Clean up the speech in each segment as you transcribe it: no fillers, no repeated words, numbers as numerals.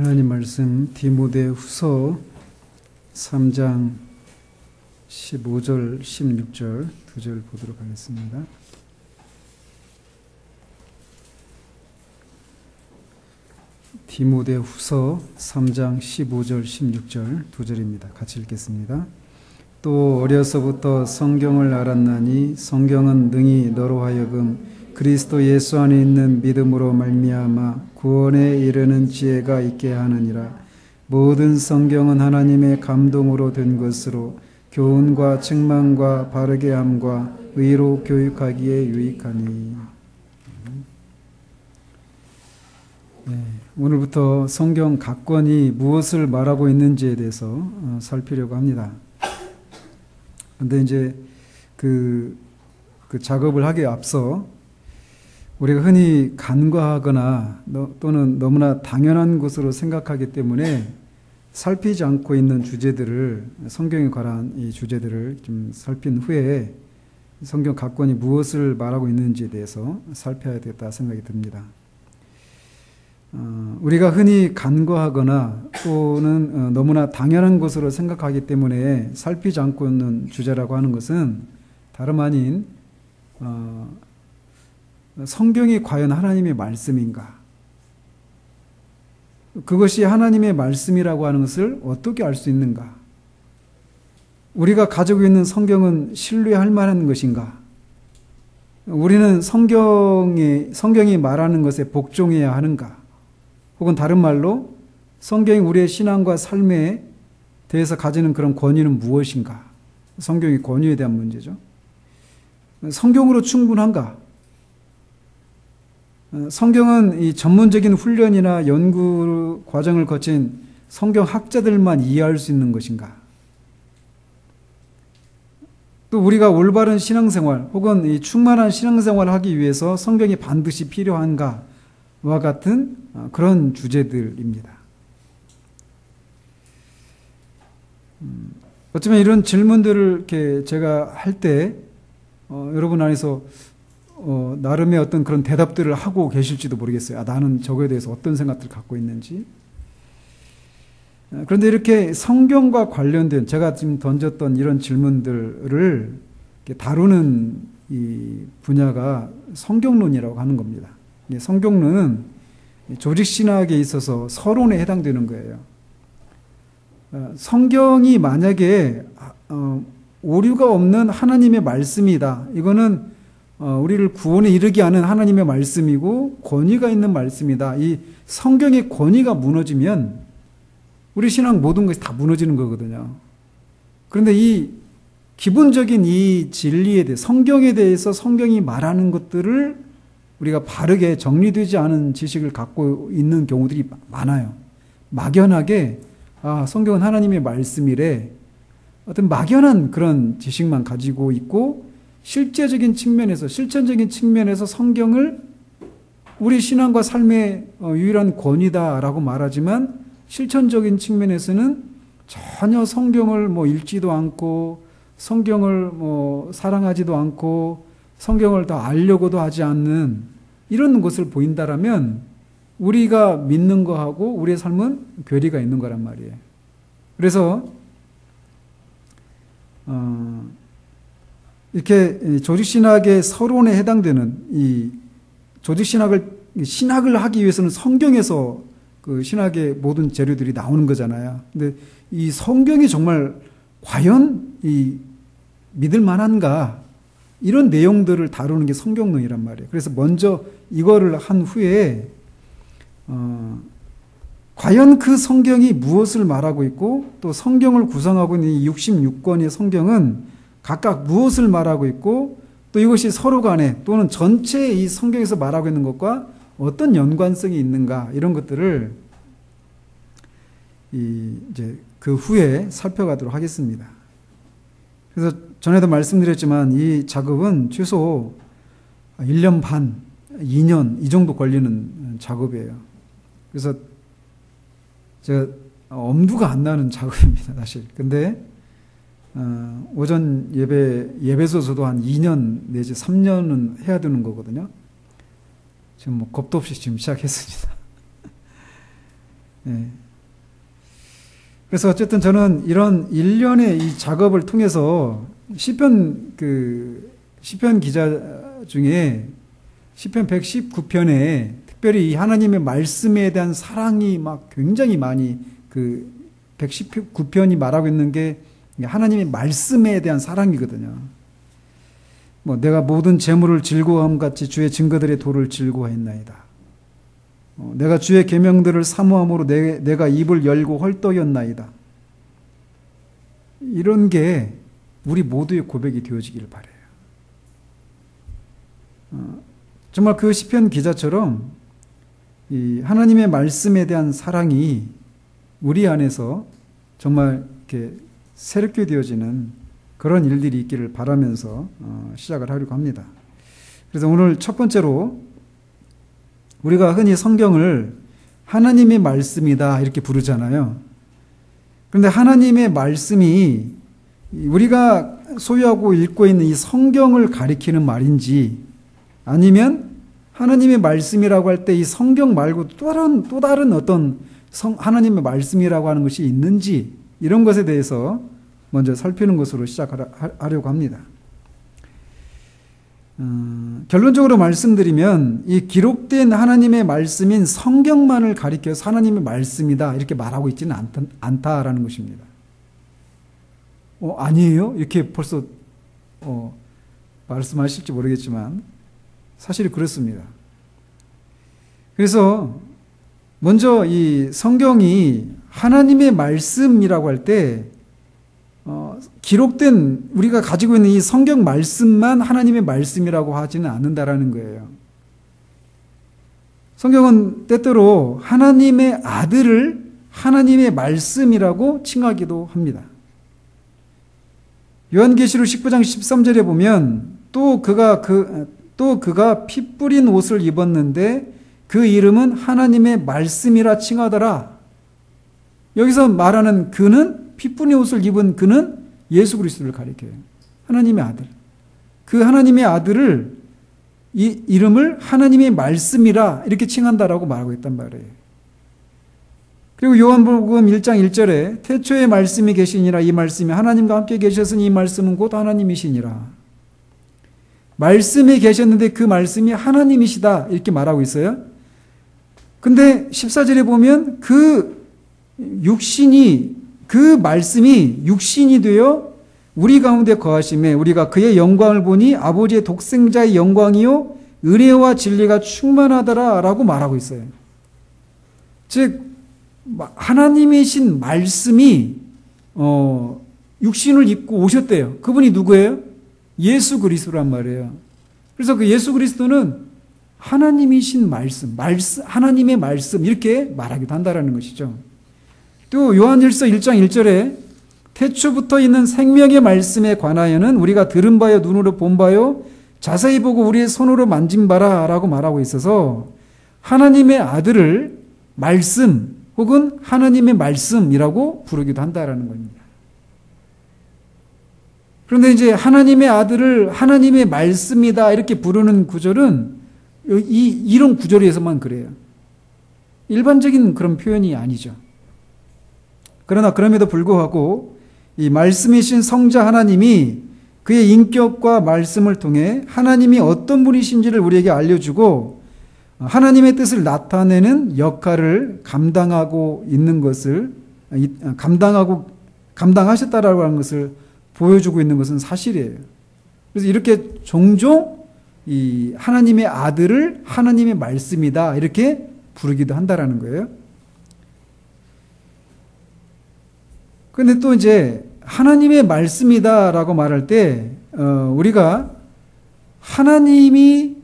하나님 말씀 디모데후서 3장 15절 16절 두 절 보도록 하겠습니다. 디모데후서 3장 15절 16절 두 절입니다. 같이 읽겠습니다. 또 어려서부터 성경을 알았나니 성경은 능히 너로 하여금 그리스도 예수 안에 있는 믿음으로 말미암아 구원에 이르는 지혜가 있게 하느니라. 모든 성경은 하나님의 감동으로 된 것으로 교훈과 책망과 바르게 함과 의로 교육하기에 유익하니. 오늘부터 성경 각 권이 무엇을 말하고 있는지에 대해서 살피려고 합니다. 그런데 이제 그 작업을 하기에 앞서 우리가 흔히 간과하거나 또는 너무나 당연한 것으로 생각하기 때문에 살피지 않고 있는 주제들을, 성경에 관한 이 주제들을 좀 살핀 후에 성경 각 권이 무엇을 말하고 있는지에 대해서 살펴야 되겠다 생각이 듭니다. 우리가 흔히 간과하거나 또는 너무나 당연한 것으로 생각하기 때문에 살피지 않고 있는 주제라고 하는 것은 다름 아닌 성경이 과연 하나님의 말씀인가? 그것이 하나님의 말씀이라고 하는 것을 어떻게 알 수 있는가? 우리가 가지고 있는 성경은 신뢰할 만한 것인가? 우리는 성경이 말하는 것에 복종해야 하는가? 혹은 다른 말로 성경이 우리의 신앙과 삶에 대해서 가지는 그런 권위는 무엇인가? 성경의 권위에 대한 문제죠. 성경으로 충분한가? 성경은 이 전문적인 훈련이나 연구 과정을 거친 성경학자들만 이해할 수 있는 것인가? 또 우리가 올바른 신앙생활 혹은 이 충만한 신앙생활을 하기 위해서 성경이 반드시 필요한가와 같은 그런 주제들입니다. 어쩌면 이런 질문들을 이렇게 제가 할 때 여러분 안에서 나름의 어떤 그런 대답들을 하고 계실지도 모르겠어요. 나는 저거에 대해서 어떤 생각들을 갖고 있는지. 그런데 이렇게 성경과 관련된 제가 지금 던졌던 이런 질문들을 다루는 이 분야가 성경론이라고 하는 겁니다. 성경론은 조직신학에 있어서 서론에 해당되는 거예요. 성경이 만약에 오류가 없는 하나님의 말씀이다. 이거는 우리를 구원에 이르게 하는 하나님의 말씀이고 권위가 있는 말씀이다. 이 성경의 권위가 무너지면 우리 신앙 모든 것이 다 무너지는 거거든요. 그런데 이 기본적인 이 진리에 대해 성경에 대해서 성경이 말하는 것들을 우리가 바르게 정리되지 않은 지식을 갖고 있는 경우들이 많아요. 막연하게 성경은 하나님의 말씀이래. 어떤 막연한 그런 지식만 가지고 있고 실제적인 측면에서 실천적인 측면에서 성경을 우리 신앙과 삶의 유일한 권위다라고 말하지만 실천적인 측면에서는 전혀 성경을 읽지도 않고 성경을 사랑하지도 않고 성경을 더 알려고도 하지 않는 이런 것을 보인다라면 우리가 믿는 거하고 우리의 삶은 괴리가 있는 거란 말이에요. 그래서 이렇게 조직신학의 서론에 해당되는 이 신학을 하기 위해서는 성경에서 그 신학의 모든 재료들이 나오는 거잖아요. 근데 이 성경이 정말 과연 이 믿을 만한가? 이런 내용들을 다루는 게 성경론이란 말이에요. 그래서 먼저 이거를 한 후에 과연 그 성경이 무엇을 말하고 있고 또 성경을 구성하고 있는 이 66권의 성경은 각각 무엇을 말하고 있고 또 이것이 서로 간에 또는 전체 이 성경에서 말하고 있는 것과 어떤 연관성이 있는가 이런 것들을 이제 그 후에 살펴가도록 하겠습니다. 그래서 전에도 말씀드렸지만 이 작업은 최소 1년 반, 2년 이 정도 걸리는 작업이에요. 그래서 제가 엄두가 안 나는 작업입니다, 사실. 근데 오전 예배소서도 한 2년 내지 3년은 해야 되는 거거든요. 지금 겁도 없이 지금 시작했습니다. 예. 그래서 어쨌든 저는 이런 일련의 이 작업을 통해서 시편 기자 중에 시편 119편에 특별히 이 하나님의 말씀에 대한 사랑이 막 굉장히 많이 119편이 말하고 있는 게 하나님의 말씀에 대한 사랑이거든요. 내가 모든 재물을 즐거워함 같이 주의 증거들의 도를 즐거워했나이다. 내가 주의 계명들을 사모함으로 내가 입을 열고 헐떡였나이다. 이런 게 우리 모두의 고백이 되어지길 바라요. 정말 그 시편 기자처럼 이 하나님의 말씀에 대한 사랑이 우리 안에서 정말 이렇게 새롭게 되어지는 그런 일들이 있기를 바라면서 시작을 하려고 합니다. 그래서 오늘 첫 번째로 우리가 흔히 성경을 하나님의 말씀이다 이렇게 부르잖아요. 그런데 하나님의 말씀이 우리가 소유하고 읽고 있는 이 성경을 가리키는 말인지 아니면 하나님의 말씀이라고 할 때 이 성경 말고 또 다른 어떤 하나님의 말씀이라고 하는 것이 있는지 이런 것에 대해서 먼저 살피는 것으로 시작하려고 합니다. 결론적으로 말씀드리면 이 기록된 하나님의 말씀인 성경만을 가리켜서 하나님의 말씀이다 이렇게 말하고 있지는 않다라는 것입니다. 아니에요? 이렇게 벌써 말씀하실지 모르겠지만 사실이 그렇습니다. 그래서 먼저 이 성경이 하나님의 말씀이라고 할 때 기록된 우리가 가지고 있는 이 성경 말씀만 하나님의 말씀이라고 하지는 않는다라는 거예요. 성경은 때때로 하나님의 아들을 하나님의 말씀이라고 칭하기도 합니다. 요한계시록 19장 13절에 보면 또 그가 피 뿌린 옷을 입었는데 그 이름은 하나님의 말씀이라 칭하더라. 여기서 말하는 그는 피 뿌린 옷을 입은 그는 예수 그리스도를 가리켜요. 하나님의 아들. 그 하나님의 아들을 이 이름을 하나님의 말씀이라 이렇게 칭한다라고 말하고 있단 말이에요. 그리고 요한복음 1장 1절에 태초에 말씀이 계시니라 이 말씀이 하나님과 함께 계셨으니 이 말씀은 곧 하나님이시니라. 말씀이 계셨는데 그 말씀이 하나님이시다 이렇게 말하고 있어요. 근데 14절에 보면 그 말씀이 육신이 되어 우리 가운데 거하심에 우리가 그의 영광을 보니 아버지의 독생자의 영광이요 은혜와 진리가 충만하더라 라고 말하고 있어요. 즉 하나님이신 말씀이 육신을 입고 오셨대요. 그분이 누구예요? 예수 그리스도란 말이에요. 그래서 그 예수 그리스도는 하나님이신 말씀, 하나님의 말씀 이렇게 말하기도 한다라는 것이죠. 또 요한일서 1장 1절에 태초부터 있는 생명의 말씀에 관하여는 우리가 들은 바요 눈으로 본 바요 자세히 보고 우리의 손으로 만진 바라 라고 말하고 있어서 하나님의 아들을 말씀 혹은 하나님의 말씀이라고 부르기도 한다라는 겁니다. 그런데 이제 하나님의 아들을 하나님의 말씀이다 이렇게 부르는 구절은 이런 구절에서만 그래요. 일반적인 그런 표현이 아니죠. 그러나 그럼에도 불구하고 이 말씀이신 성자 하나님이 그의 인격과 말씀을 통해 하나님이 어떤 분이신지를 우리에게 알려주고 하나님의 뜻을 나타내는 역할을 감당하고 있는 것을 감당하셨다라고 하는 것을 보여주고 있는 것은 사실이에요. 그래서 이렇게 종종 이 하나님의 아들을 하나님의 말씀이다 이렇게 부르기도 한다라는 거예요. 그런데 또 이제 하나님의 말씀이다라고 말할 때 우리가 하나님이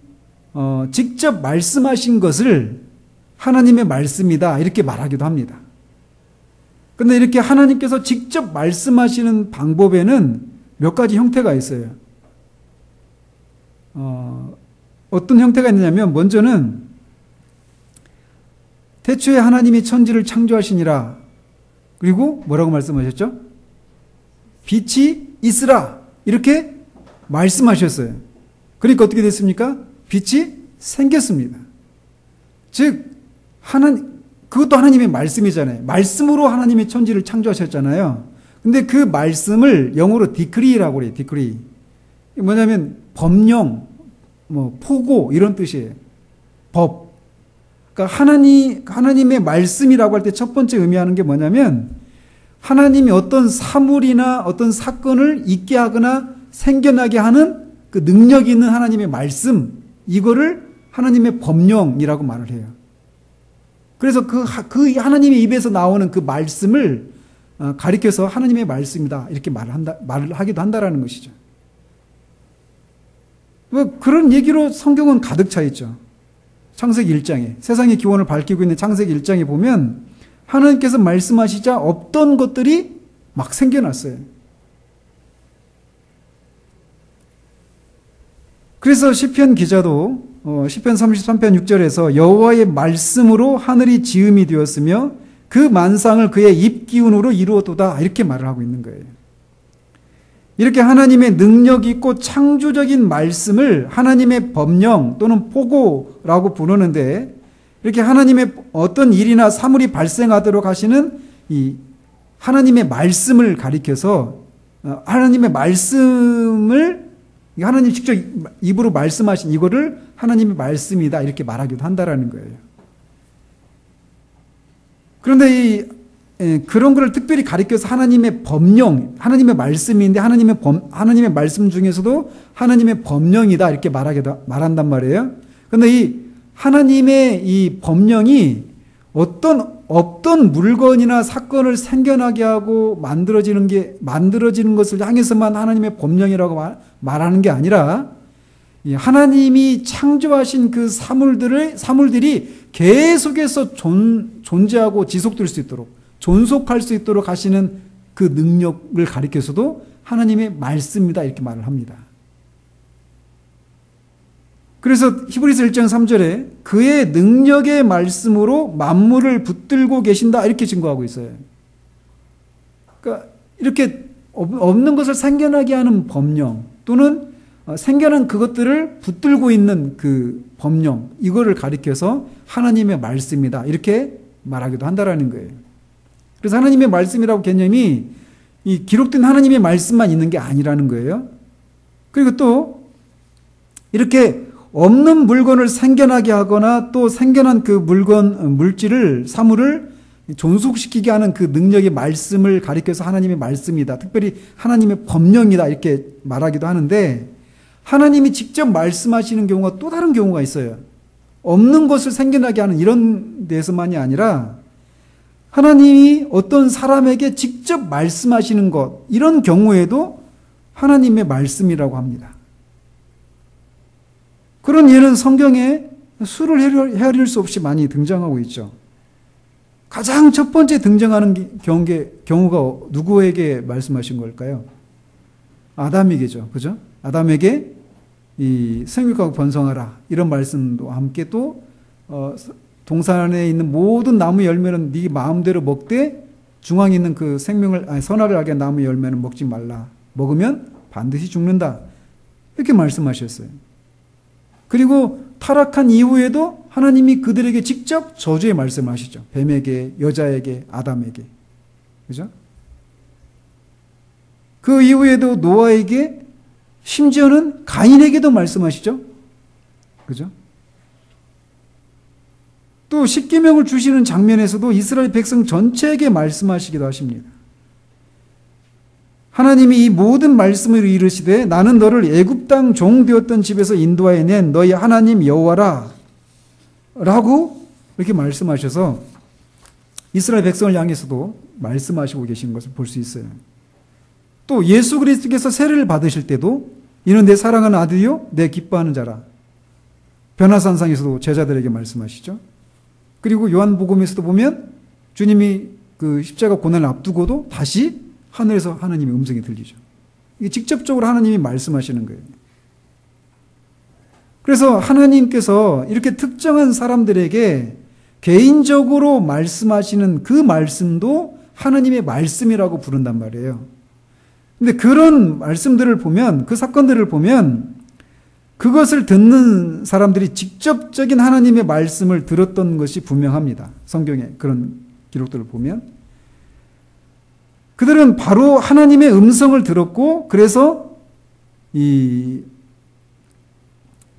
직접 말씀하신 것을 하나님의 말씀이다 이렇게 말하기도 합니다. 그런데 이렇게 하나님께서 직접 말씀하시는 방법에는 몇 가지 형태가 있어요. 어떤 형태가 있느냐면 먼저는 태초에 하나님이 천지를 창조하시니라. 그리고 뭐라고 말씀하셨죠? 빛이 있으라. 이렇게 말씀하셨어요. 그러니까 어떻게 됐습니까? 빛이 생겼습니다. 즉 그것도 하나님의 말씀이잖아요. 말씀으로 하나님의 천지를 창조하셨잖아요. 근데 그 말씀을 영어로 디크리라고 그래요. 디크리. 뭐냐면 법령, 포고 이런 뜻이에요. 법. 그러니까 하나님의 말씀이라고 할 때 첫 번째 의미하는 게 뭐냐면 하나님이 어떤 사물이나 어떤 사건을 있게 하거나 생겨나게 하는 그 능력이 있는 하나님의 말씀, 이거를 하나님의 법령이라고 말을 해요. 그래서 그 하나님의 입에서 나오는 그 말씀을 가리켜서 하나님의 말씀이다 이렇게 말을 하기도 한다라는 것이죠. 그런 얘기로 성경은 가득 차 있죠. 창세기 1장에 세상의 기원을 밝히고 있는 창세기 1장에 보면 하나님께서 말씀하시자 없던 것들이 막 생겨났어요. 그래서 시편 기자도 시편 33편 6절에서 여호와의 말씀으로 하늘이 지음이 되었으며 그 만상을 그의 입기운으로 이루었도다 이렇게 말을 하고 있는 거예요. 이렇게 하나님의 능력 있고 창조적인 말씀을 하나님의 법령 또는 포고라고 부르는데 이렇게 하나님의 어떤 일이나 사물이 발생하도록 하시는 이 하나님의 말씀을 가리켜서 하나님의 말씀을 하나님 직접 입으로 말씀하신 이거를 하나님의 말씀이다 이렇게 말하기도 한다라는 거예요. 그런데 그런 것을 특별히 가리켜서 하나님의 법령, 하나님의 말씀인데 하나님의 말씀 중에서도 하나님의 법령이다 이렇게 말한단 말이에요. 그런데 이 하나님의 이 법령이 없던 물건이나 사건을 생겨나게 하고 만들어지는 것을 향해서만 하나님의 법령이라고 말하는 게 아니라 하나님이 창조하신 그 사물들이 계속해서 존재하고 지속될 수 있도록 존속할 수 있도록 하시는 그 능력을 가리켜서도 하나님의 말씀이다 이렇게 말을 합니다. 그래서 히브리서 1장 3절에 그의 능력의 말씀으로 만물을 붙들고 계신다 이렇게 증거하고 있어요. 그러니까 이렇게 없는 것을 생겨나게 하는 법령 또는 생겨난 그것들을 붙들고 있는 그 법령 이거를 가리켜서 하나님의 말씀이다 이렇게 말하기도 한다라는 거예요. 그래서 하나님의 말씀이라고 개념이 이 기록된 하나님의 말씀만 있는 게 아니라는 거예요. 그리고 또 이렇게 없는 물건을 생겨나게 하거나 또 생겨난 그 물질을 사물을 존속시키게 하는 그 능력의 말씀을 가리켜서 하나님의 말씀이다. 특별히 하나님의 법령이다 이렇게 말하기도 하는데 하나님이 직접 말씀하시는 경우가 또 다른 경우가 있어요. 없는 것을 생겨나게 하는 이런 데서만이 아니라 하나님이 어떤 사람에게 직접 말씀하시는 것 이런 경우에도 하나님의 말씀이라고 합니다. 그런 예는 성경에 수를 헤아릴 수 없이 많이 등장하고 있죠. 가장 첫 번째 등장하는 경우가 누구에게 말씀하신 걸까요? 아담에게죠. 그죠? 아담에게 이 생육하고 번성하라 이런 말씀도 함께 또 동산에 있는 모든 나무 열매는 네 마음대로 먹되 중앙에 있는 그 선악을 알게 나무 열매는 먹지 말라. 먹으면 반드시 죽는다. 이렇게 말씀하셨어요. 그리고 타락한 이후에도 하나님이 그들에게 직접 저주의 말씀을 하시죠. 뱀에게, 여자에게, 아담에게. 그죠? 그 이후에도 노아에게 심지어는 가인에게도 말씀하시죠. 그죠? 또 십계명을 주시는 장면에서도 이스라엘 백성 전체에게 말씀하시기도 하십니다. 하나님이 이 모든 말씀을 이르시되 나는 너를 애굽 땅 종 되었던 집에서 인도하여 낸 너희 하나님 여호와라 라고 이렇게 말씀하셔서 이스라엘 백성을 향해서도 말씀하시고 계신 것을 볼 수 있어요. 또 예수 그리스도께서 세례를 받으실 때도 이는 내 사랑하는 아들이요 내 기뻐하는 자라 변화산상에서도 제자들에게 말씀하시죠. 그리고 요한복음에서도 보면 주님이 그 십자가 고난을 앞두고도 다시 하늘에서 하나님의 음성이 들리죠. 이게 직접적으로 하나님이 말씀하시는 거예요. 그래서 하나님께서 이렇게 특정한 사람들에게 개인적으로 말씀하시는 그 말씀도 하나님의 말씀이라고 부른단 말이에요. 근데 그런 말씀들을 보면, 그 사건들을 보면 그것을 듣는 사람들이 직접적인 하나님의 말씀을 들었던 것이 분명합니다. 성경에 그런 기록들을 보면. 그들은 바로 하나님의 음성을 들었고, 그래서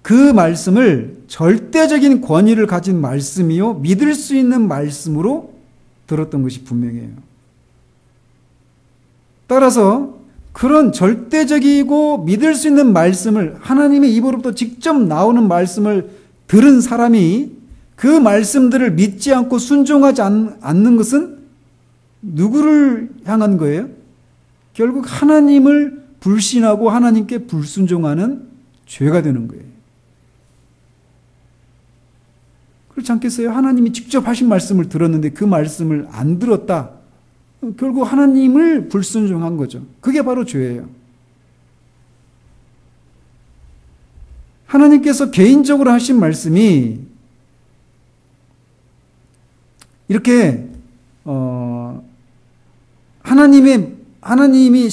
그 말씀을 절대적인 권위를 가진 말씀이요, 믿을 수 있는 말씀으로 들었던 것이 분명해요. 따라서 그런 절대적이고 믿을 수 있는 말씀을, 하나님의 입으로부터 직접 나오는 말씀을 들은 사람이 그 말씀들을 믿지 않고 순종하지 않는 것은 누구를 향한 거예요? 결국 하나님을 불신하고 하나님께 불순종하는 죄가 되는 거예요. 그렇지 않겠어요? 하나님이 직접 하신 말씀을 들었는데 그 말씀을 안 들었다. 결국 하나님을 불순종한 거죠. 그게 바로 죄예요. 하나님께서 개인적으로 하신 말씀이 이렇게 하나님이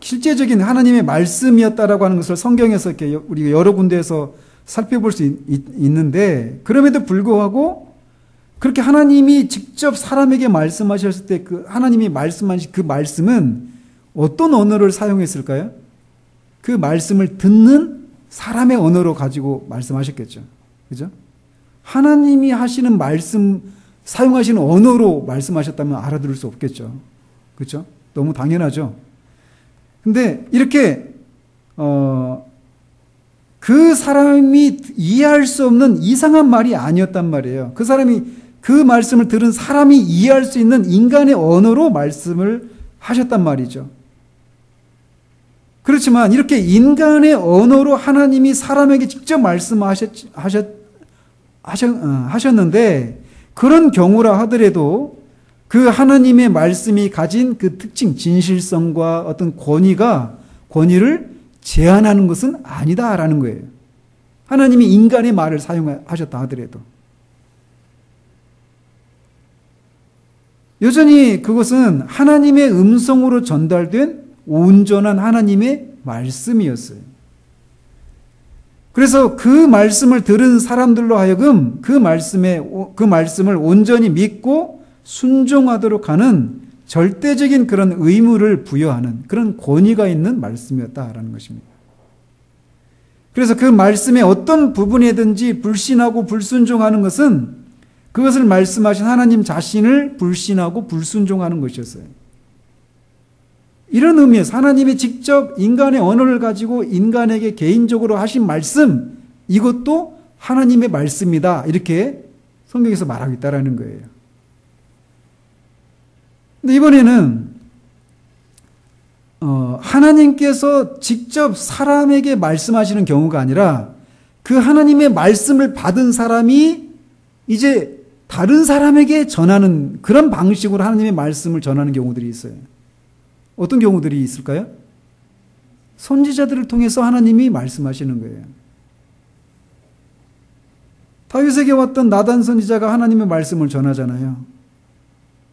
실제적인 하나님의 말씀이었다라고 하는 것을 성경에서 이렇게 우리가 여러 군데에서 살펴볼 수 있는데, 그럼에도 불구하고 그렇게 하나님이 직접 사람에게 말씀하셨을 때 그 하나님이 말씀하신 그 말씀은 어떤 언어를 사용했을까요? 그 말씀을 듣는 사람의 언어로 가지고 말씀하셨겠죠. 그죠? 하나님이 하시는 말씀, 사용하시는 언어로 말씀하셨다면 알아들을 수 없겠죠. 그렇죠? 너무 당연하죠. 근데 이렇게 그 사람이 이해할 수 없는 이상한 말이 아니었단 말이에요. 그 사람이 그 말씀을 들은 사람이 이해할 수 있는 인간의 언어로 말씀을 하셨단 말이죠. 그렇지만 이렇게 인간의 언어로 하나님이 사람에게 직접 말씀하셨는데, 그런 경우라 하더라도 그 하나님의 말씀이 가진 그 특징, 진실성과 어떤 권위를 제한하는 것은 아니다라는 거예요. 하나님이 인간의 말을 사용하셨다 하더라도. 여전히 그것은 하나님의 음성으로 전달된 온전한 하나님의 말씀이었어요. 그래서 그 말씀을 들은 사람들로 하여금 그 말씀을 온전히 믿고 순종하도록 하는 절대적인 그런 의무를 부여하는 그런 권위가 있는 말씀이었다라는 것입니다. 그래서 그 말씀의 어떤 부분이든지 불신하고 불순종하는 것은 그것을 말씀하신 하나님 자신을 불신하고 불순종하는 것이었어요. 이런 의미에서 하나님이 직접 인간의 언어를 가지고 인간에게 개인적으로 하신 말씀, 이것도 하나님의 말씀이다, 이렇게 성경에서 말하고 있다는 거예요. 근데 이번에는 하나님께서 직접 사람에게 말씀하시는 경우가 아니라 그 하나님의 말씀을 받은 사람이 이제 다른 사람에게 전하는 그런 방식으로 하나님의 말씀을 전하는 경우들이 있어요. 어떤 경우들이 있을까요? 선지자들을 통해서 하나님이 말씀하시는 거예요. 다윗에게 왔던 나단 선지자가 하나님의 말씀을 전하잖아요.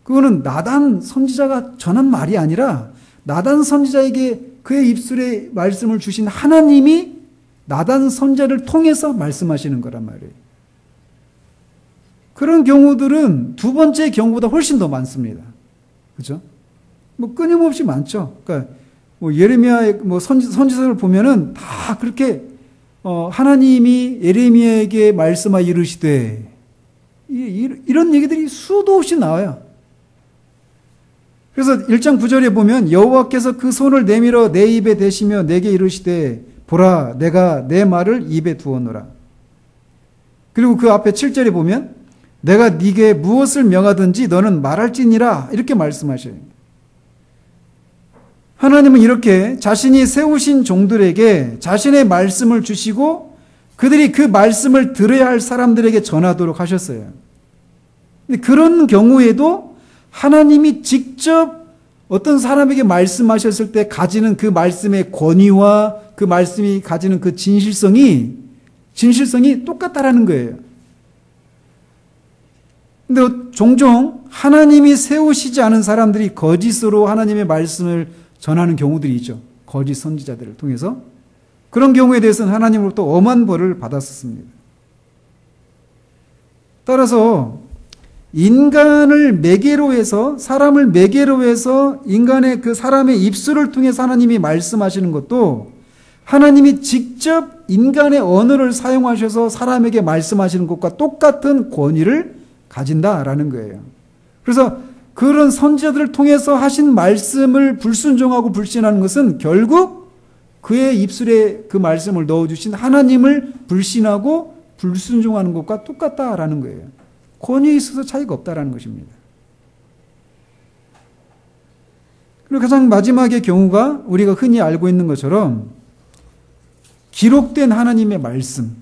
그거는 나단 선지자가 전한 말이 아니라 나단 선지자에게 그의 입술에 말씀을 주신 하나님이 나단 선지자를 통해서 말씀하시는 거란 말이에요. 그런 경우들은 두 번째 경우보다 훨씬 더 많습니다. 그죠? 끊임없이 많죠. 그러니까 예레미야의 선지서를 보면은 다 그렇게 하나님이 예레미야에게 말씀하여 이르시되, 이런 얘기들이 수도 없이 나와요. 그래서 1장 9절에 보면 여호와께서 그 손을 내밀어 내 입에 대시며 내게 이르시되 보라 내가 내 말을 입에 두었노라. 그리고 그 앞에 7절에 보면 내가 네게 무엇을 명하든지 너는 말할지니라, 이렇게 말씀하셔요. 하나님은 이렇게 자신이 세우신 종들에게 자신의 말씀을 주시고 그들이 그 말씀을 들어야 할 사람들에게 전하도록 하셨어요. 근데 그런 경우에도 하나님이 직접 어떤 사람에게 말씀하셨을 때 가지는 그 말씀의 권위와 그 말씀이 가지는 그 진실성이 똑같다라는 거예요. 근데 종종 하나님이 세우시지 않은 사람들이 거짓으로 하나님의 말씀을 전하는 경우들이 있죠. 거짓 선지자들을 통해서. 그런 경우에 대해서는 하나님으로부터 엄한 벌을 받았었습니다. 따라서 인간을 매개로 해서, 사람을 매개로 해서 인간의 그 사람의 입술을 통해서 하나님이 말씀하시는 것도 하나님이 직접 인간의 언어를 사용하셔서 사람에게 말씀하시는 것과 똑같은 권위를 가진다라는 거예요. 그래서 그런 선지자들을 통해서 하신 말씀을 불순종하고 불신하는 것은 결국 그의 입술에 그 말씀을 넣어주신 하나님을 불신하고 불순종하는 것과 똑같다라는 거예요. 권위에 있어서 차이가 없다라는 것입니다. 그리고 가장 마지막의 경우가 우리가 흔히 알고 있는 것처럼 기록된 하나님의 말씀,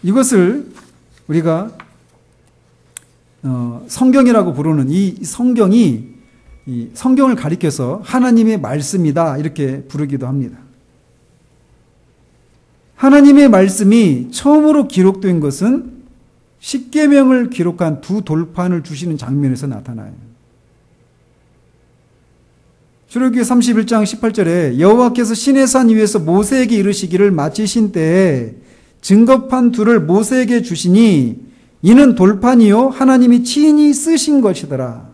이것을 우리가 성경이라고 부르는 이 성경이 이 성경을 가리켜서 하나님의 말씀이다 이렇게 부르기도 합니다. 하나님의 말씀이 처음으로 기록된 것은 십계명을 기록한 두 돌판을 주시는 장면에서 나타나요. 출애굽기 31장 18절에 여호와께서 시내산 위에서 모세에게 이르시기를 마치신 때에 증거판 둘을 모세에게 주시니 이는 돌판이요 하나님이 친히 쓰신 것이더라.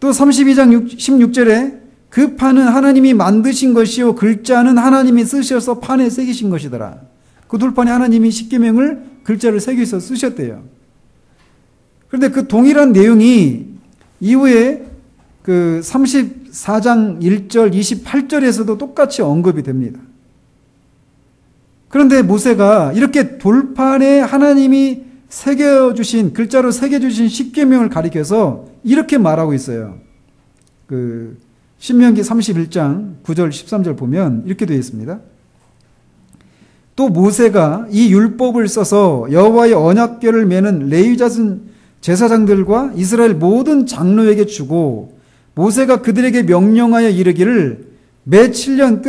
또 32장 16절에 그 판은 하나님이 만드신 것이요 글자는 하나님이 쓰셔서 판에 새기신 것이더라. 그 돌판에 하나님이 십계명을 글자를 새겨서 쓰셨대요. 그런데 그 동일한 내용이 이후에 그 34장 1절 28절에서도 똑같이 언급이 됩니다. 그런데 모세가 이렇게 돌판에 하나님이 새겨주신, 글자로 새겨주신 십계명을 가리켜서 이렇게 말하고 있어요. 그 신명기 31장 9절 13절 보면 이렇게 되어 있습니다. 또 모세가 이 율법을 써서 여호와의 언약궤를 메는 레위 제사장들과 이스라엘 모든 장로에게 주고 모세가 그들에게 명령하여 이르기를 매 7년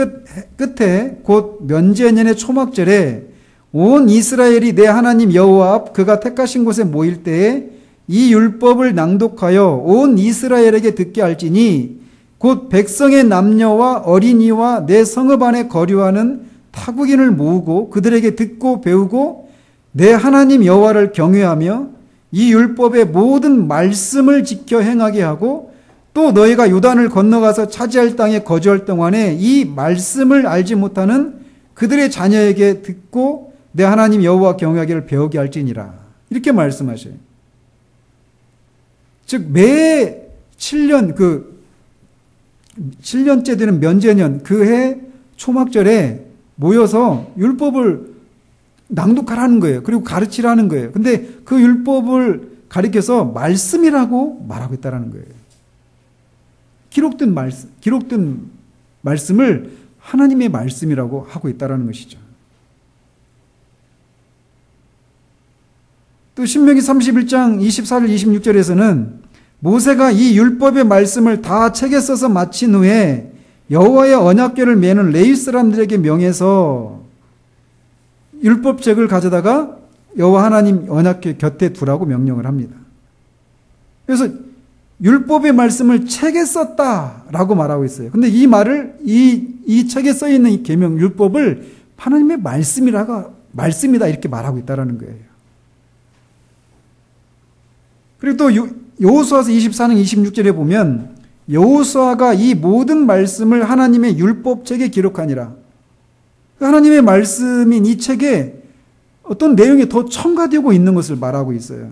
끝에 곧 면제년의 초막절에 온 이스라엘이 내 하나님 여호와 앞 그가 택하신 곳에 모일 때에 이 율법을 낭독하여 온 이스라엘에게 듣게 할지니 곧 백성의 남녀와 어린이와 내 성읍 안에 거류하는 타국인을 모으고 그들에게 듣고 배우고 내 하나님 여호와를 경외하며 이 율법의 모든 말씀을 지켜 행하게 하고 또 너희가 요단을 건너가서 차지할 땅에 거주할 동안에 이 말씀을 알지 못하는 그들의 자녀에게 듣고 내 하나님 여호와 경외하기를 배우게 할지니라. 이렇게 말씀하셔요. 즉 매 7년 7년째 되는 면제년 그 해 초막절에 모여서 율법을 낭독하라는 거예요. 그리고 가르치라는 거예요. 근데 그 율법을 가리켜서 말씀이라고 말하고 있다는 거예요. 기록된 말씀을 하나님의 말씀이라고 하고 있다는 것이죠. 또 신명기 31장 24절 26절에서는 모세가 이 율법의 말씀을 다 책에 써서 마친 후에 여호와의 언약궤를 메는 레위 사람들에게 명해서 율법책을 가져다가 여호와 하나님 언약궤 곁에 두라고 명령을 합니다. 그래서 율법의 말씀을 책에 썼다라고 말하고 있어요. 근데 이 말을 이 책에 써 있는 이 계명 율법을 하나님의 말씀이다 이렇게 말하고 있다라는 거예요. 그리고 또 여호수아서 24장 26절에 보면 여호수아가 이 모든 말씀을 하나님의 율법책에 기록하니라. 하나님의 말씀인 이 책에 어떤 내용이 더 첨가되고 있는 것을 말하고 있어요.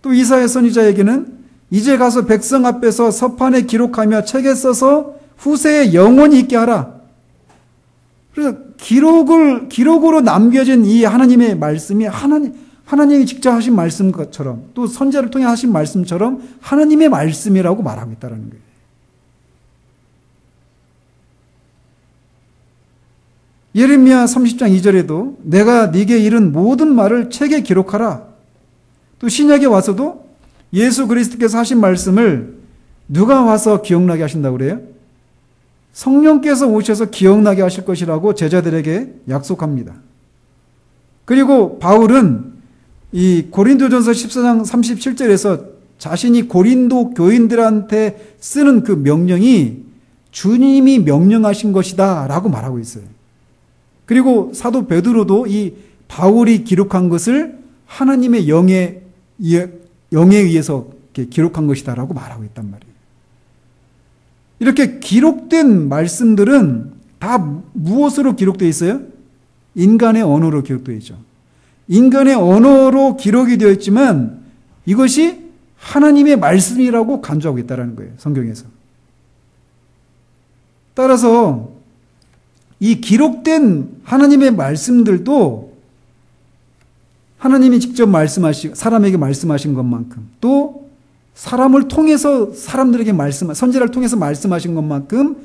또 이사야 선지자에게는 이제 가서 백성 앞에서 서판에 기록하며 책에 써서 후세에 영원히 있게 하라. 그래서 기록으로 남겨진 이 하나님의 말씀이 하나님이 직접 하신 말씀처럼 또 선지자를 통해 하신 말씀처럼 하나님의 말씀이라고 말하고 있다는 거예요. 예레미야 30장 2절에도 내가 네게 이른 모든 말을 책에 기록하라. 또 신약에 와서도 예수 그리스도께서 하신 말씀을 누가 와서 기억나게 하신다고 그래요? 성령께서 오셔서 기억나게 하실 것이라고 제자들에게 약속합니다. 그리고 바울은 이 고린도전서 14장 37절에서 자신이 고린도 교인들한테 쓰는 그 명령이 주님이 명령하신 것이다 라고 말하고 있어요. 그리고 사도 베드로도 이 바울이 기록한 것을 하나님의 영에 의해서 기록한 것이다라고 말하고 있단 말이에요. 이렇게 기록된 말씀들은 다 무엇으로 기록되어 있어요? 인간의 언어로 기록되어 있죠. 인간의 언어로 기록이 되어 있지만 이것이 하나님의 말씀이라고 간주하고 있다는 거예요. 성경에서. 따라서 이 기록된 하나님의 말씀들도 하나님이 직접 사람에게 말씀하신 것만큼 또 사람을 통해서 사람들에게 선지자를 통해서 말씀하신 것만큼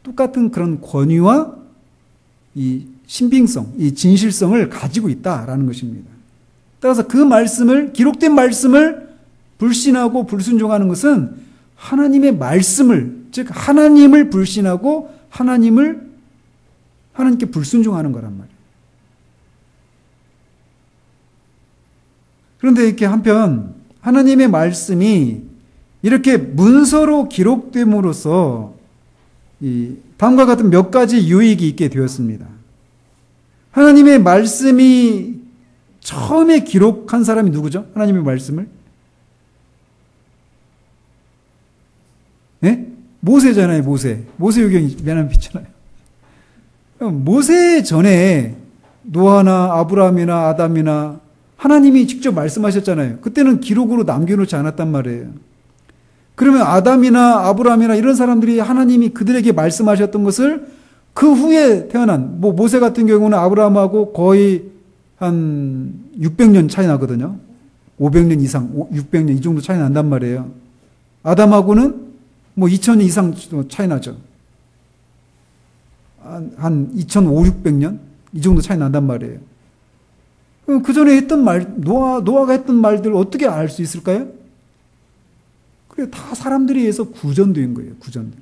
똑같은 그런 권위와 이 신빙성, 이 진실성을 가지고 있다라는 것입니다. 따라서 그 기록된 말씀을 불신하고 불순종하는 것은 하나님의 말씀을, 즉 하나님을 불신하고 하나님께 불순종하는 거란 말이에요. 그런데 이렇게 한편 하나님의 말씀이 이렇게 문서로 기록됨으로써 다음과 같은 몇 가지 유익이 있게 되었습니다. 하나님의 말씀이 처음에 기록한 사람이 누구죠? 하나님의 말씀을? 네? 모세잖아요, 모세. 모세오경이 맨 앞에 있잖아요. 모세 전에 노아나 아브라함이나 아담이나 하나님이 직접 말씀하셨잖아요. 그때는 기록으로 남겨놓지 않았단 말이에요. 그러면 아담이나 아브라함이나 이런 사람들이 하나님이 그들에게 말씀하셨던 것을 그 후에 태어난, 모세 같은 경우는 아브라함하고 거의 한 600년 차이 나거든요. 500년 이상, 600년 이 정도 차이 난단 말이에요. 아담하고는 2000년 이상 차이 나죠. 한 2500, 600년? 이 정도 차이 난단 말이에요. 그 전에 했던 노아가 했던 말들 어떻게 알 수 있을까요? 그게 다 사람들에 의해서 구전된 거예요. 구전된 거.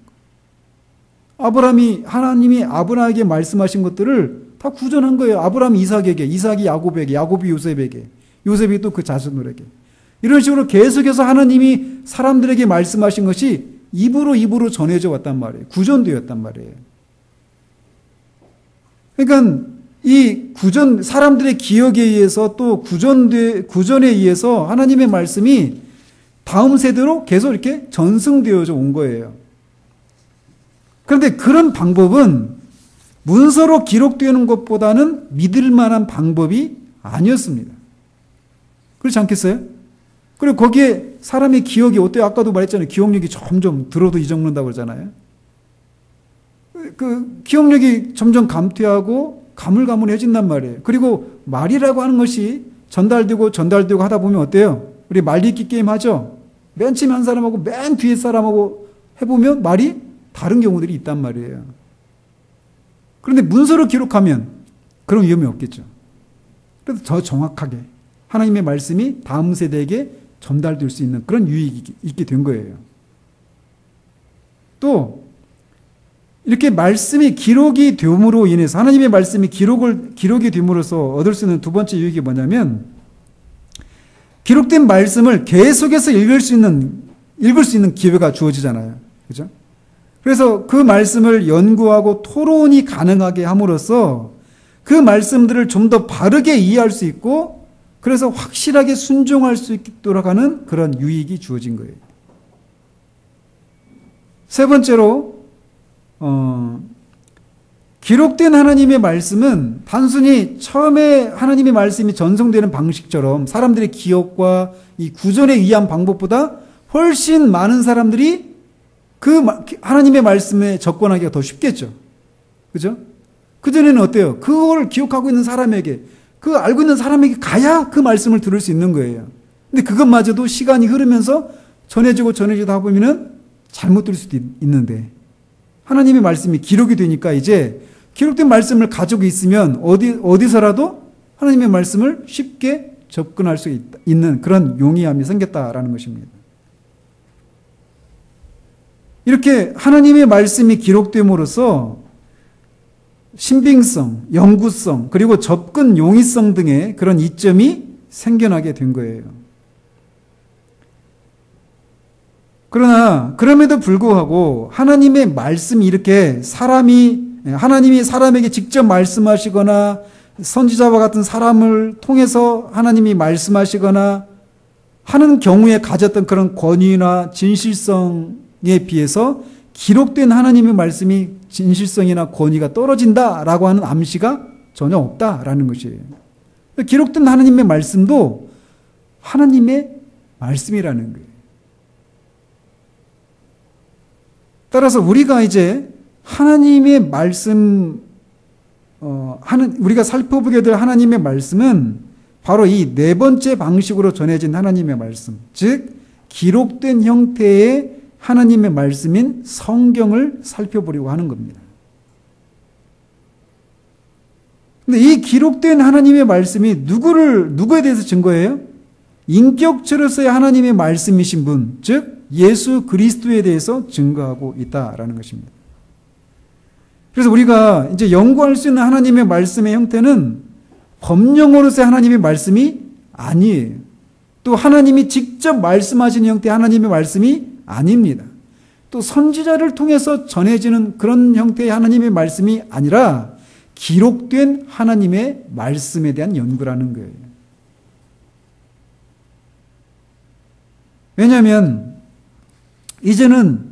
하나님이 아브라함에게 말씀하신 것들을 다 구전한 거예요. 아브라함이 이삭에게, 이삭이 야곱에게, 야곱이 요셉에게, 요셉이 또 그 자손들에게. 이런 식으로 계속해서 하나님이 사람들에게 말씀하신 것이 입으로 전해져 왔단 말이에요. 구전되었단 말이에요. 그러니까 사람들의 기억에 의해서 또 구전에 의해서 하나님의 말씀이 다음 세대로 계속 이렇게 전승되어져 온 거예요. 그런데 그런 방법은 문서로 기록되는 것보다는 믿을 만한 방법이 아니었습니다. 그렇지 않겠어요? 그리고 거기에 사람의 기억이 어때요? 아까도 말했잖아요. 기억력이 점점 들어도 잊어먹는다고 그러잖아요. 그 기억력이 점점 감퇴하고 가물가물해진단 말이에요. 그리고 말이라고 하는 것이 전달되고 하다 보면 어때요? 우리 말리기 게임 하죠? 맨 처음에 한 사람하고 맨 뒤에 사람하고 해보면 말이 다른 경우들이 있단 말이에요. 그런데 문서로 기록하면 그런 위험이 없겠죠. 그래서 더 정확하게 하나님의 말씀이 다음 세대에게 전달될 수 있는 그런 유익이 있게 된 거예요. 또 이렇게 말씀이 기록이 됨으로 인해서 하나님의 말씀이 기록이 됨으로써 얻을 수 있는 두 번째 유익이 뭐냐면 기록된 말씀을 계속해서 읽을 수 있는 기회가 주어지잖아요. 그죠? 그래서 그 말씀을 연구하고 토론이 가능하게 함으로써 그 말씀들을 좀 더 바르게 이해할 수 있고 그래서 확실하게 순종할 수 있도록 하는 그런 유익이 주어진 거예요. 세 번째로 기록된 하나님의 말씀은 단순히 처음에 하나님의 말씀이 전송되는 방식처럼 사람들의 기억과 이 구전에 의한 방법보다 훨씬 많은 사람들이 그 하나님의 말씀에 접근하기가 더 쉽겠죠. 그죠? 그전에는 어때요? 그걸 기억하고 있는 사람에게, 그 알고 있는 사람에게 가야 그 말씀을 들을 수 있는 거예요. 근데 그것마저도 시간이 흐르면서 전해지고 하다 보면은 잘못 들을 수도 있는데 하나님의 말씀이 기록이 되니까 이제 기록된 말씀을 가지고 있으면 어디서라도 하나님의 말씀을 쉽게 접근할 수 있는 그런 용이함이 생겼다라는 것입니다. 이렇게 하나님의 말씀이 기록됨으로써 신빙성, 영구성, 그리고 접근 용이성 등의 그런 이점이 생겨나게 된 거예요. 그러나 그럼에도 불구하고 하나님의 말씀이 이렇게 하나님이 사람에게 직접 말씀하시거나 선지자와 같은 사람을 통해서 하나님이 말씀하시거나 하는 경우에 가졌던 그런 권위나 진실성에 비해서 기록된 하나님의 말씀이 진실성이나 권위가 떨어진다라고 하는 암시가 전혀 없다라는 것이에요. 기록된 하나님의 말씀도 하나님의 말씀이라는 거예요. 따라서 우리가 이제 하나님의 말씀, 우리가 살펴보게 될 하나님의 말씀은 바로 이 네 번째 방식으로 전해진 하나님의 말씀, 즉 기록된 형태의 하나님의 말씀인 성경을 살펴보려고 하는 겁니다. 근데 이 기록된 하나님의 말씀이 누구에 대해서 증거해요? 인격체로서의 하나님의 말씀이신 분, 즉 예수 그리스도에 대해서 증거하고 있다라는 것입니다. 그래서 우리가 이제 연구할 수 있는 하나님의 말씀의 형태는 법령으로서의 하나님의 말씀이 아니에요. 또 하나님이 직접 말씀하시는 형태의 하나님의 말씀이 아닙니다. 또 선지자를 통해서 전해지는 그런 형태의 하나님의 말씀이 아니라 기록된 하나님의 말씀에 대한 연구라는 거예요. 왜냐하면 이제는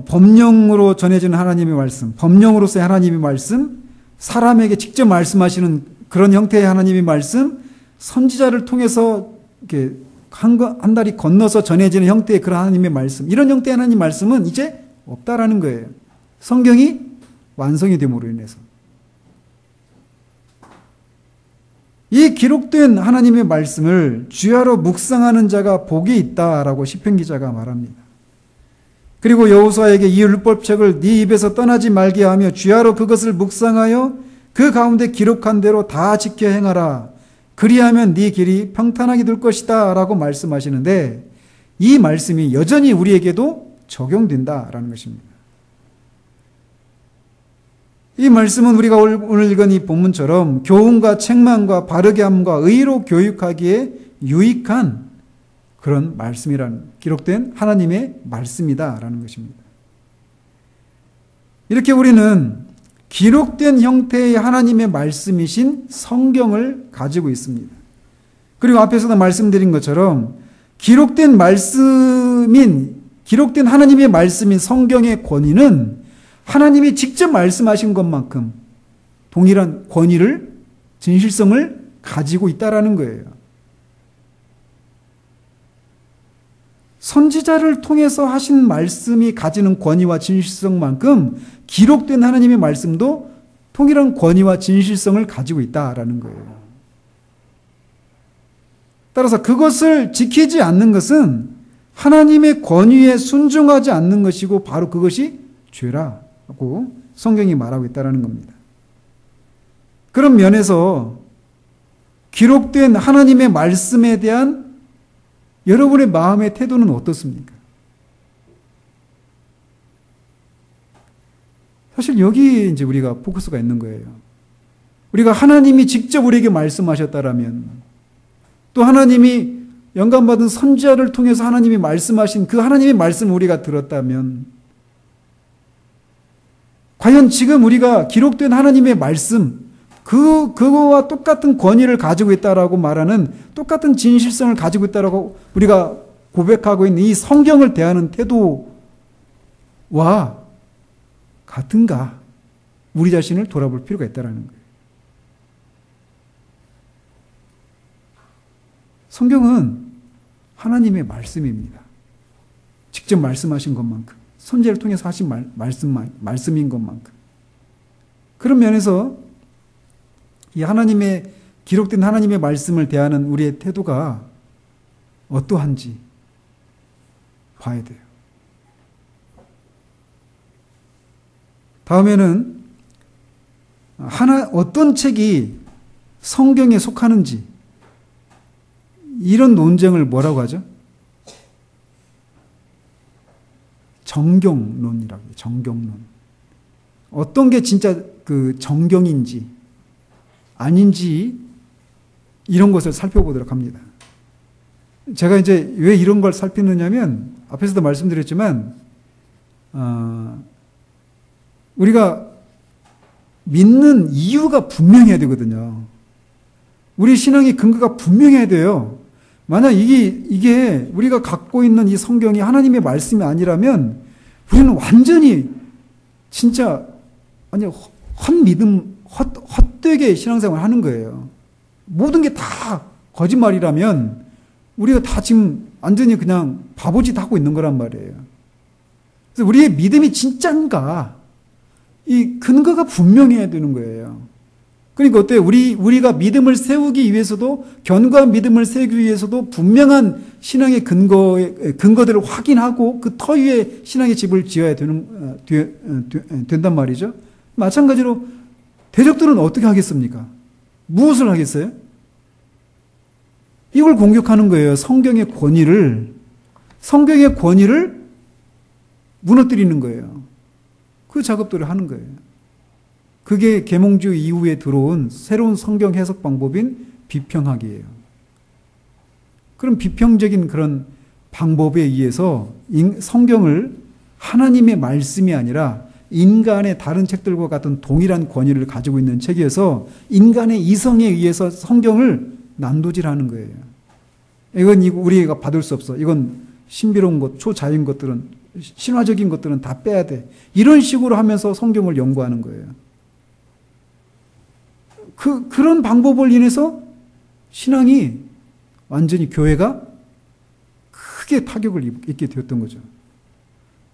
법령으로 전해지는 하나님의 말씀, 법령으로서의 하나님의 말씀, 사람에게 직접 말씀하시는 그런 형태의 하나님의 말씀, 선지자를 통해서 이렇게 한 달이 건너서 전해지는 형태의 그런 하나님의 말씀, 이런 형태의 하나님의 말씀은 이제 없다라는 거예요. 성경이 완성이 됨으로 인해서. 이 기록된 하나님의 말씀을 주야로 묵상하는 자가 복이 있다라고 시편 기자가 말합니다. 그리고 여호수아에게 이 율법책을 네 입에서 떠나지 말게 하며 주야로 그것을 묵상하여 그 가운데 기록한 대로 다 지켜 행하라. 그리하면 네 길이 평탄하게 될 것이다 라고 말씀하시는데 이 말씀이 여전히 우리에게도 적용된다라는 것입니다. 이 말씀은 우리가 오늘 읽은 이 본문처럼 교훈과 책망과 바르게 함과 의로 교육하기에 유익한 그런 말씀이라는, 기록된 하나님의 말씀이다라는 것입니다. 이렇게 우리는 기록된 형태의 하나님의 말씀이신 성경을 가지고 있습니다. 그리고 앞에서도 말씀드린 것처럼 기록된 하나님의 말씀인 성경의 권위는 하나님이 직접 말씀하신 것만큼 동일한 권위를, 진실성을 가지고 있다라는 거예요. 선지자를 통해서 하신 말씀이 가지는 권위와 진실성만큼 기록된 하나님의 말씀도 동일한 권위와 진실성을 가지고 있다라는 거예요. 따라서 그것을 지키지 않는 것은 하나님의 권위에 순종하지 않는 것이고 바로 그것이 죄라고 성경이 말하고 있다는 겁니다. 그런 면에서 기록된 하나님의 말씀에 대한 여러분의 마음의 태도는 어떻습니까? 사실 여기 이제 우리가 포커스가 있는 거예요. 우리가 하나님이 직접 우리에게 말씀하셨다라면, 또 하나님이 영감받은 선지자를 통해서 하나님이 말씀하신 그 하나님의 말씀을 우리가 들었다면, 과연 지금 우리가 기록된 하나님의 말씀, 그거와 똑같은 권위를 가지고 있다라고 말하는, 똑같은 진실성을 가지고 있다라고 우리가 고백하고 있는 이 성경을 대하는 태도와 같은가? 우리 자신을 돌아볼 필요가 있다라는 거예요. 성경은 하나님의 말씀입니다. 직접 말씀하신 것만큼, 선지자를 통해서 하신 말씀인 것만큼. 그런 면에서 이 하나님의 기록된 하나님의 말씀을 대하는 우리의 태도가 어떠한지 봐야 돼요. 다음에는 어떤 책이 성경에 속하는지, 이런 논쟁을 뭐라고 하죠? 정경론이라고 해요. 정경론. 어떤 게 진짜 그 정경인지 아닌지 이런 것을 살펴보도록 합니다. 제가 이제 왜 이런 걸 살피느냐면 앞에서도 말씀드렸지만 우리가 믿는 이유가 분명해야 되거든요. 우리 신앙의 근거가 분명해야 돼요. 만약 이게 우리가 갖고 있는 이 성경이 하나님의 말씀이 아니라면 우리는 완전히 진짜 헛되게 신앙생활을 하는 거예요. 모든 게 다 거짓말이라면 우리가 다 지금 완전히 그냥 바보짓 하고 있는 거란 말이에요. 그래서 우리의 믿음이 진짠가? 이 근거가 분명해야 되는 거예요. 그러니까 어때요? 우리가 믿음을 세우기 위해서도, 견고한 믿음을 세우기 위해서도 분명한 신앙의 근거들을 확인하고 그 터 위에 신앙의 집을 지어야 된단 말이죠. 마찬가지로 대적들은 어떻게 하겠습니까? 무엇을 하겠어요? 이걸 공격하는 거예요. 성경의 권위를 무너뜨리는 거예요. 그 작업들을 하는 거예요. 그게 계몽주 이후에 들어온 새로운 성경 해석 방법인 비평학이에요. 그런 비평적인 그런 방법에 의해서 성경을 하나님의 말씀이 아니라 인간의 다른 책들과 같은 동일한 권위를 가지고 있는 책이어서 인간의 이성에 의해서 성경을 난도질하는 거예요. 이건 우리가 받을 수 없어. 이건 신비로운 것, 초자연 것들은, 신화적인 것들은 다 빼야 돼. 이런 식으로 하면서 성경을 연구하는 거예요. 그런 방법을 인해서 신앙이 완전히 교회가 크게 타격을 입게 되었던 거죠.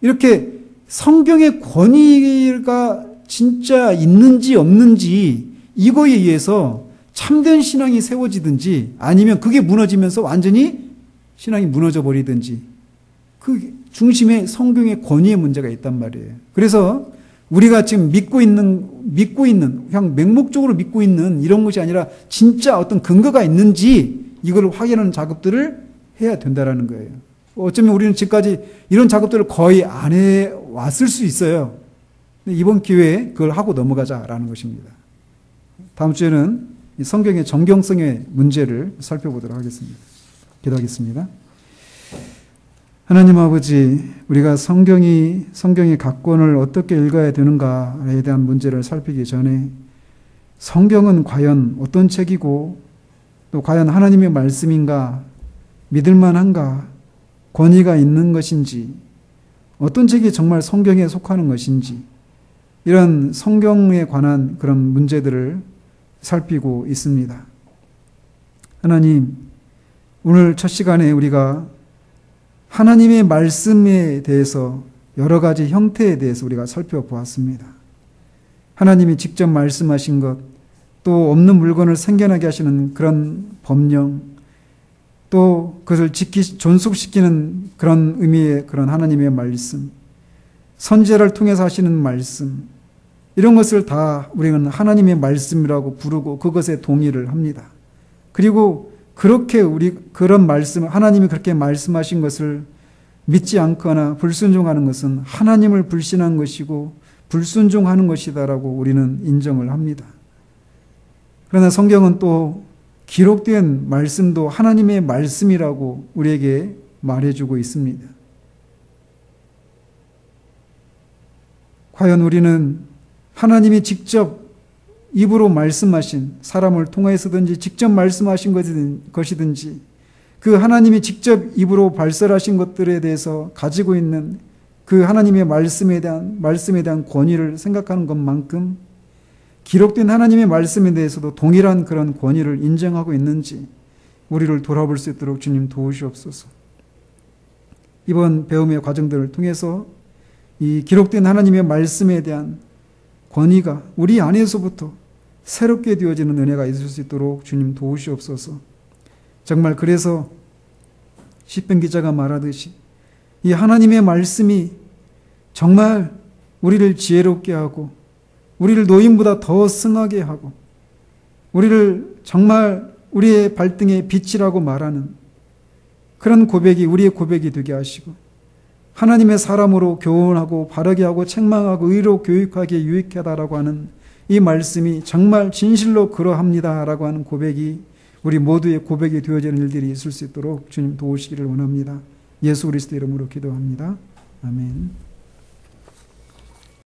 이렇게 성경의 권위가 진짜 있는지 없는지 이거에 의해서 참된 신앙이 세워지든지 아니면 그게 무너지면서 완전히 신앙이 무너져 버리든지 그 중심에 성경의 권위의 문제가 있단 말이에요. 그래서 우리가 지금 믿고 있는 그냥 맹목적으로 믿고 있는 이런 것이 아니라 진짜 어떤 근거가 있는지 이걸 확인하는 작업들을 해야 된다라는 거예요. 어쩌면 우리는 지금까지 이런 작업들을 거의 안 해왔을 수 있어요. 이번 기회에 그걸 하고 넘어가자라는 것입니다. 다음 주에는 성경의 정경성의 문제를 살펴보도록 하겠습니다. 기도하겠습니다. 하나님 아버지, 우리가 성경의 각권을 어떻게 읽어야 되는가에 대한 문제를 살피기 전에 성경은 과연 어떤 책이고 또 과연 하나님의 말씀인가, 믿을만한가, 권위가 있는 것인지, 어떤 책이 정말 성경에 속하는 것인지 이런 성경에 관한 그런 문제들을 살피고 있습니다. 하나님, 오늘 첫 시간에 우리가 하나님의 말씀에 대해서 여러 가지 형태에 대해서 우리가 살펴보았습니다. 하나님이 직접 말씀하신 것, 또 없는 물건을 생겨나게 하시는 그런 법령, 또 그것을 존속시키는 그런 의미의 그런 하나님의 말씀, 선지자를 통해서 하시는 말씀, 이런 것을 다 우리는 하나님의 말씀이라고 부르고 그것에 동의를 합니다. 그리고 그렇게 그런 말씀, 하나님이 그렇게 말씀하신 것을 믿지 않거나 불순종하는 것은 하나님을 불신한 것이고 불순종하는 것이다라고 우리는 인정을 합니다. 그러나 성경은 또 기록된 말씀도 하나님의 말씀이라고 우리에게 말해주고 있습니다. 과연 우리는 하나님이 직접 입으로 말씀하신, 사람을 통해서든지 직접 말씀하신 것이든지 그 하나님이 직접 입으로 발설하신 것들에 대해서 가지고 있는 그 하나님의 말씀에 대한 권위를 생각하는 것만큼 기록된 하나님의 말씀에 대해서도 동일한 그런 권위를 인정하고 있는지 우리를 돌아볼 수 있도록 주님 도우시옵소서. 이번 배움의 과정들을 통해서 이 기록된 하나님의 말씀에 대한 권위가 우리 안에서부터 새롭게 되어지는 은혜가 있을 수 있도록 주님 도우시옵소서. 정말 그래서 시편 기자가 말하듯이 이 하나님의 말씀이 정말 우리를 지혜롭게 하고 우리를 노인보다 더 승하게 하고 우리를 정말 우리의 발등에 빛이라고 말하는 그런 고백이 우리의 고백이 되게 하시고 하나님의 사람으로 교훈하고 바르게 하고 책망하고 의로 교육하기에 유익하다라고 하는 이 말씀이 정말 진실로 그러합니다라고 하는 고백이 우리 모두의 고백이 되어지는 일들이 있을 수 있도록 주님 도우시기를 원합니다. 예수 그리스도 이름으로 기도합니다. 아멘.